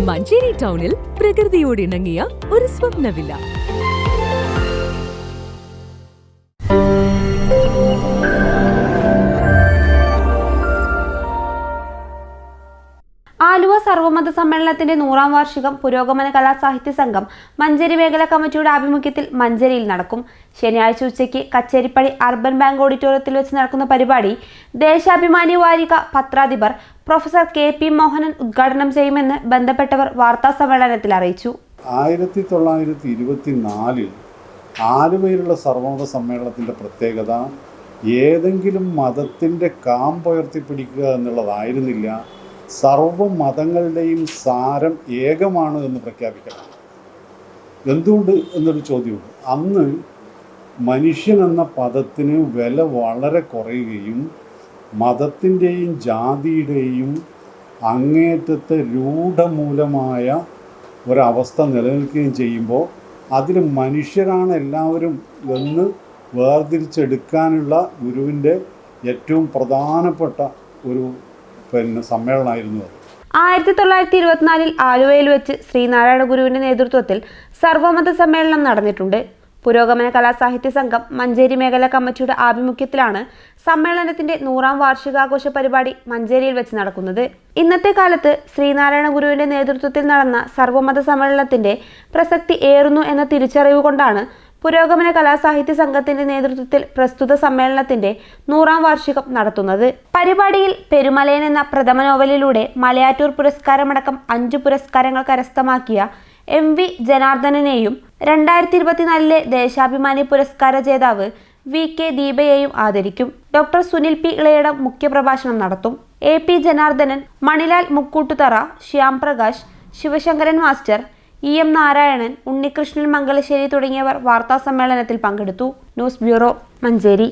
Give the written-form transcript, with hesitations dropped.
മഞ്ചേരി ടൗണിൽ പ്രകൃതിയോട് ഇണങ്ങിയ ഒരു സ്വപ്ന വില്ല. ആലുവ സർവമത സമ്മേളനത്തിന്റെ 100ാം വാർഷികം പുരോഗമന കലാസാഹിത്യ സംഘം മഞ്ചേരി മേഖല കമ്മിറ്റിയുടെ ആഭിമുഖ്യത്തിൽ മഞ്ചേരിയിൽ നടക്കും. ശനിയാഴ്ച ഉച്ചയ്ക്ക് കച്ചേരിപ്പടി അർബൻ ബാങ്ക് ഓഡിറ്റോറിയത്തിൽ വെച്ച് നടക്കുന്ന പരിപാടി ദേശാഭിമാനി വാരിക പത്രാധിപർ പ്രൊഫസർ KP മോഹനൻ ഉദ്ഘാടനം ചെയ്യുമെന്ന് ബന്ധപ്പെട്ടവർ വാർത്താ സമ്മേളനത്തിൽ അറിയിച്ചു. 1924 ആലുവയിലുള്ള സർവമത സമ്മേളനത്തിൻ്റെ പ്രത്യേകത ഏതെങ്കിലും മതത്തിൻ്റെ കാമ്പുയർത്തിപ്പിടിക്കുക എന്നുള്ളതായിരുന്നില്ല, സർവ മതങ്ങളുടെയും സാരം ഏകമാണ് എന്ന് പ്രഖ്യാപിക്കണം. എന്തുകൊണ്ട് എന്നൊരു ചോദ്യമുണ്ട്. അന്ന് മനുഷ്യൻ എന്ന പദത്തിന് വില വളരെ കുറയുകയും മതത്തിൻ്റെയും ജാതിയുടെയും അങ്ങേറ്റത്തെ രൂഢമൂലമായ ഒരവസ്ഥ നിലനിൽക്കുകയും ചെയ്യുമ്പോൾ അതിൽ മനുഷ്യരാണ് എല്ലാവരും എന്ന് വേർതിരിച്ചെടുക്കാനുള്ള ഗുരുവിൻ്റെ ഏറ്റവും പ്രധാനപ്പെട്ട ഒരു സമ്മേളനമായിരുന്നു അത്. 1924 ആലുവയിൽ വെച്ച് ശ്രീനാരായണ ഗുരുവിന്റെ നേതൃത്വത്തിൽ സർവമത സമ്മേളനം നടന്നിട്ടുണ്ട്. പുരോഗമന കലാസാഹിത്യ സംഘം മഞ്ചേരി മേഖല കമ്മിറ്റിയുടെ ആഭിമുഖ്യത്തിലാണ് സമ്മേളനത്തിന്റെ 100ാം വാർഷികാഘോഷ പരിപാടി മഞ്ചേരിയിൽ വെച്ച് നടക്കുന്നത്. ഇന്നത്തെ കാലത്ത് ശ്രീനാരായണ ഗുരുവിന്റെ നേതൃത്വത്തിൽ നടന്ന സർവമത സമ്മേളനത്തിന്റെ പ്രസക്തി ഏറുന്നു എന്ന തിരിച്ചറിവ് കൊണ്ടാണ് പുരോഗമന കലാസാഹിത്യ സംഘത്തിന്റെ നേതൃത്വത്തിൽ പ്രസ്തുത സമ്മേളനത്തിന്റെ 100ാം വാർഷികം നടത്തുന്നത്. പരിപാടിയിൽ പെരുമലയൻ എന്ന പ്രഥമ നോവലിലൂടെ മലയാറ്റൂർ പുരസ്കാരമടക്കം 5 പുരസ്കാരങ്ങൾ കരസ്ഥമാക്കിയ MV ജനാർദ്ദനനെയും 2024 ദേശാഭിമാനി പുരസ്കാര ജേതാവ് VK ദീപയെയും ആദരിക്കും. ഡോക്ടർ സുനിൽ P ഇളയടം മുഖ്യപ്രഭാഷണം നടത്തും. AP Janardhanan, Manilal Mukkoottuthara, Shyam Prakash, Sivasankaran master, EM Narayanan, Unnikrishnan Mangalassery തുടങ്ങിയവർ വാർത്താ സമ്മേളനത്തിൽ പങ്കെടുത്തു. News bureau, Manjeri.